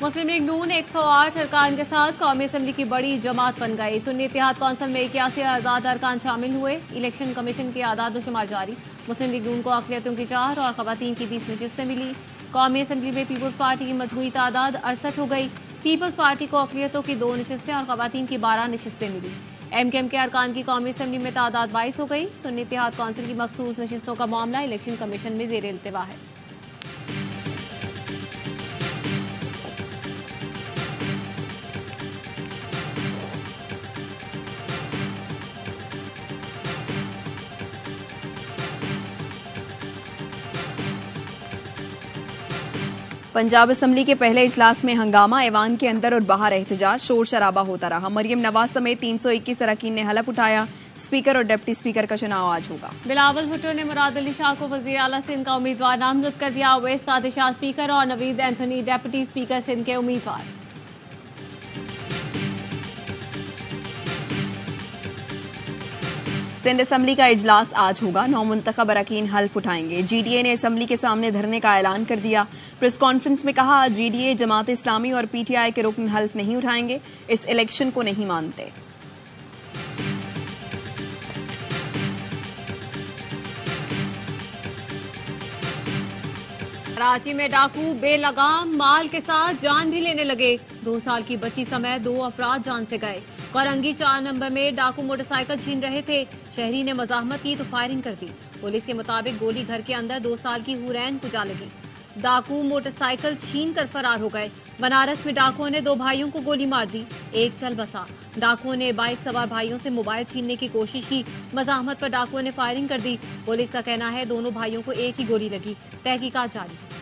मुस्लिम league नून 108 अरकान के साथ कौमी असम्बली की बड़ी जमात बन गई। सुन्नी इत्तेहाद कौंसिल में 81 आज़ाद अरकान शामिल हुए। इलेक्शन कमीशन की आदाद शुमार जारी। मुस्लिम लीग नून को अक़लियतों की 4 और ख़वातीन की 20 नशिस्तें मिली। कौमी असम्बली में पीपल्स पार्टी की मजमूई तादाद 68 हो गई। पीपल्स पार्टी को अक़लियतों की 2 नशिस्तें और ख़वातीन की 12 नशिस्तें मिली। MKM के अरकान की कौमी असम्बली में तादाद 22 हो गई। सुन्नी इत्तेहाद कौंसिल की मखसूस नशिस्तों का मामला इलेक्शन कमीशन में ज़ेर इल्तिवा है। पंजाब असम्बली के पहले इजलास में हंगामा, ऐवान के अंदर और बाहर एहतजाज, शोर शराबा होता रहा। मरियम नवाज समेत 321 अरकान ने हलफ उठाया। स्पीकर और डिप्टी स्पीकर का चुनाव आज होगा। बिलावल भुट्टो ने मुराद अली शाह को वज़ीर आला सिंध का उम्मीदवार नामजद कर दिया। अवैस कादिर शाह स्पीकर और Naveed Anthony deputy speaker Sindh के उम्मीदवार। सिंध असम्बली का इजलास आज होगा। 9 मुंतखब अरकान हल्फ उठाएंगे। GDA ने असम्बली के सामने धरने का ऐलान कर दिया। प्रेस कॉन्फ्रेंस में कहा, GDA जमात इस्लामी और PTI के रुकन हल्फ नहीं उठाएंगे, इस इलेक्शन को नहीं मानते। कराची में डाकू बेलगाम माल के साथ जान भी लेने लगे। 2 साल की बच्ची समेत 2 अफराद जान से गए। कोरंगी 4 नंबर में डाकू मोटरसाइकिल छीन रहे थे। शहरी ने मजाहमत की तो फायरिंग कर दी। पुलिस के मुताबिक गोली घर के अंदर 2 साल की हुरैन को जा लगी। डाकू मोटरसाइकिल छीन कर फरार हो गए। बनारस में डाकुओं ने 2 भाइयों को गोली मार दी, एक चल बसा। डाकुओं ने बाइक सवार भाइयों से मोबाइल छीनने की कोशिश की। मजाहमत पर डाकुओं ने फायरिंग कर दी। पुलिस का कहना है दोनों भाइयों को एक ही गोली लगी। तहकीकात जारी है।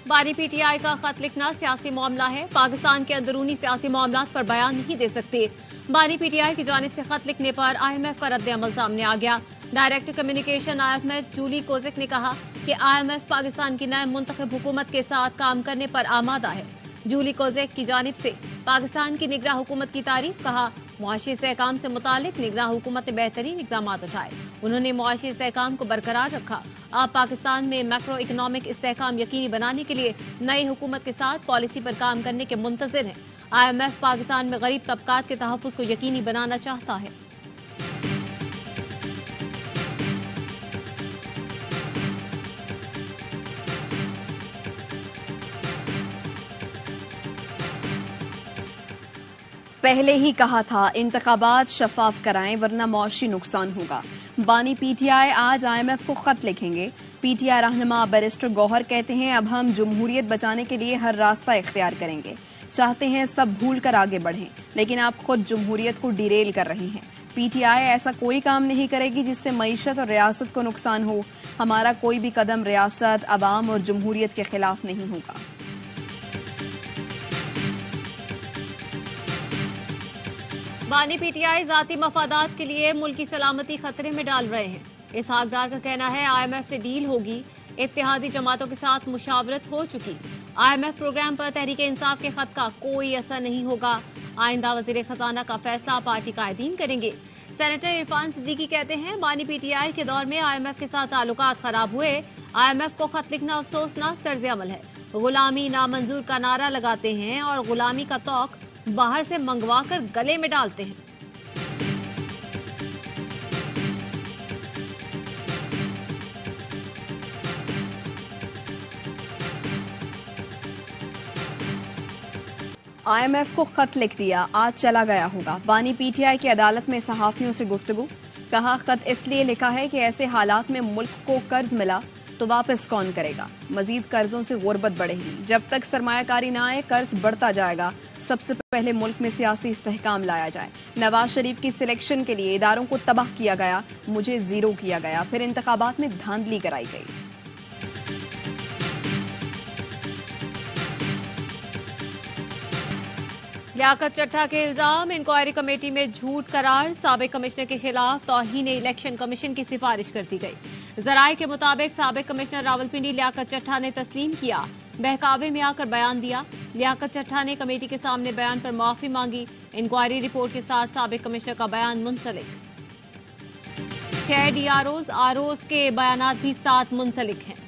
बानी PTI का खत लिखना सियासी मामला है। पाकिस्तान के अंदरूनी सियासी मामलात पर बयान नहीं दे सकते। बानी PTI की जानिब से खत लिखने पर IMF का रद्द अमल सामने आ गया। Director communication IMF Julie Kozack ने कहा कि IMF पाकिस्तान की नए मुंतखब हुकूमत के साथ काम करने पर आमादा है। जूली कोजिक की जानिब से पाकिस्तान की निगरान हुकूमत की तारीफ, कहा मुआशी इस्तेहकाम से मुतालिक निगरान हुकूमत ने बेहतरीन इक़दाम उठाए। उन्होंने मुआशी इस्तेहकाम को बरकरार रखा। अब पाकिस्तान में मैक्रो इकनॉमिक इस्तेहकाम यकीनी बनाने के लिए नई हुकूमत के साथ पॉलिसी पर काम करने के मुंतज़िर है। IMF पाकिस्तान में गरीब तबकात के तहफ़्फ़ुज़ को यकीनी बनाना चाहता है। पहले ही कहा था इंतखाबात शफाफ कराएं वरना मौशी नुकसान होगा। बानी PTI आज IMF को खत लिखेंगे। PTI रहनुमा बैरिस्टर गौहर कहते हैं, अब हम जमहूरियत बचाने के लिए हर रास्ता इख्तियार करेंगे। चाहते हैं सब भूल कर आगे बढ़ें, लेकिन आप खुद जमहूरियत को डिरेल कर रहे हैं। PTI ऐसा कोई काम नहीं करेगी जिससे मईशत और रियासत को नुकसान हो। हमारा कोई भी कदम रियासत, अवाम और जमहूरियत के खिलाफ नहीं होगा। बानी PTI जाती मफादात के लिए मुल्क की सलामती खतरे में डाल रहे हैं। इसहाक डार का कहना है IMF से डील होगी। इत्तेहादी जमातों के साथ मुशावरत हो चुकी। IMF प्रोग्राम पर तहरीक इंसाफ के खत का कोई असर नहीं होगा। आइंदा वजीर खजाना का फैसला पार्टी कायदीन करेंगे। सेनेटर इरफान सिद्दीकी कहते हैं बानी PTI के दौर में IMF के साथ ताल्लुकात खराब हुए। IMF को खत लिखना अफसोसनाक तर्ज अमल है। गुलामी नामंजूर का नारा लगाते हैं और गुलामी का तौक बाहर से मंगवा कर गले में डालते हैं। IMF को खत लिख दिया, आज चला गया होगा। बानी PTI की अदालत में सहाफियों से गुफ्तगू, कहा खत इसलिए लिखा है कि ऐसे हालात में मुल्क को कर्ज मिला तो वापस कौन करेगा। मजीद कर्जों से गुर्बत बढ़ेगी। जब तक सरमायाकारी ना आए कर्ज बढ़ता जाएगा। सबसे पहले मुल्क में सियासी इस्तेहकाम लाया जाए। नवाज शरीफ की सिलेक्शन के लिए इदारों को तबाह किया गया, मुझे जीरो किया गया, फिर इंतखाबात में धांधली कराई गई। लियाकत चट्टा के इल्जाम, इंक्वायरी कमेटी में झूठ करार। साबिक कमिश्नर के खिलाफ तौहीन इलेक्शन कमीशन की सिफारिश कर दी गई। जराये के मुताबिक साबिक कमिश्नर रावलपिंडी लियाकत चट्टा ने तस्लीम किया, बहकावे में आकर बयान दिया। लियाकत चट्टा ने कमेटी के सामने बयान पर माफी मांगी। इंक्वायरी रिपोर्ट के साथ साबिक कमिश्नर का बयान मुंसलिक। 6 DROs, ROs के बयान भी साथ मुंसलिक हैं।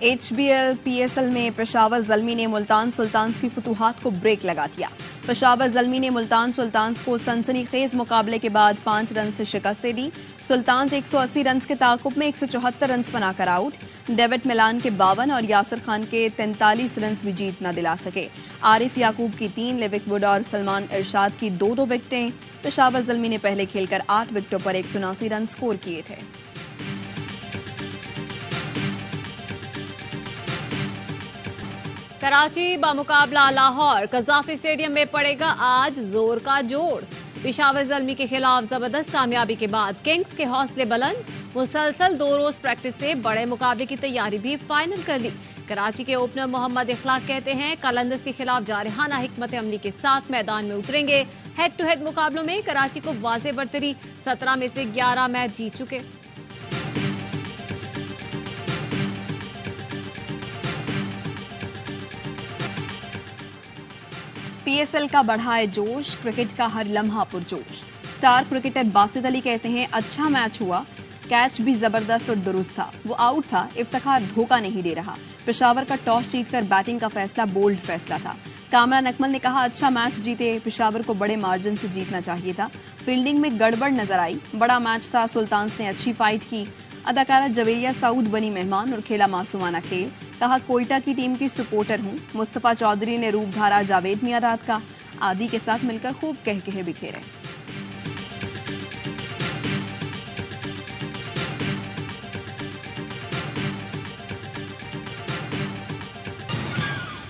HBL PSL में पेशावर ज़ल्मी ने मुल्तान सुल्तान्स की फुतूहात को ब्रेक लगा दिया। पेशावर ज़ल्मी ने मुल्तान सुल्तान्स को सनसनीखेज मुकाबले के बाद 5 रन से शिकस्त दे दी। सुल्तान्स 180 रन के ताकुब में 174 रन बनाकर आउट। डेविड मिलान के 52 और यासिर खान के 43 रन भी जीत न दिला सके। आरिफ याकूब की 3, लिविक वुड और सलमान इरशाद की 2-2 विकेटें। पेशावर ज़ल्मी ने पहले खेलकर 8 विकेटों पर 179 रन स्कोर किए थे। कराची बामुकाबला लाहौर कज़ाफी स्टेडियम में पड़ेगा आज जोर का जोड़। पेशावर ज़ल्मी के खिलाफ जबरदस्त कामयाबी के बाद किंग्स के हौसले बुलंद। मुसलसल 2 रोज प्रैक्टिस से बड़े मुकाबले की तैयारी भी फाइनल कर ली। कराची के ओपनर मोहम्मद इखलाक कहते हैं कलंदर्स के खिलाफ जारहाना हिकमत अमली के साथ मैदान में उतरेंगे। हेड टू हेड मुकाबलों में कराची को वाज़ेह बरतरी, 17 में से 11 मैच जीत चुके। PSL का बढ़ाए जोश, क्रिकेट का हर लम्हा पुरजोश। स्टार क्रिकेटर बासित अली कहते हैं अच्छा मैच हुआ, कैच भी जबरदस्त और दुरुस्त था, वो आउट था, इफ्तिखार धोखा नहीं दे रहा। पेशावर का टॉस जीतकर बैटिंग का फैसला बोल्ड फैसला था। कामरान अकमल ने कहा अच्छा मैच जीते, पेशावर को बड़े मार्जिन से जीतना चाहिए था। फील्डिंग में गड़बड़ नजर आई, बड़ा मैच था, सुल्तान्स ने अच्छी फाइट की। अदाकारा जवेरिया सऊद बनी मेहमान और खेला मासूमाना खेल। कहा कोयटा की टीम की सपोर्टर हूं। मुस्तफा चौधरी ने रूप धारा जावेद मियादाद का। आदि के साथ मिलकर खूब कहकहे बिखेरे।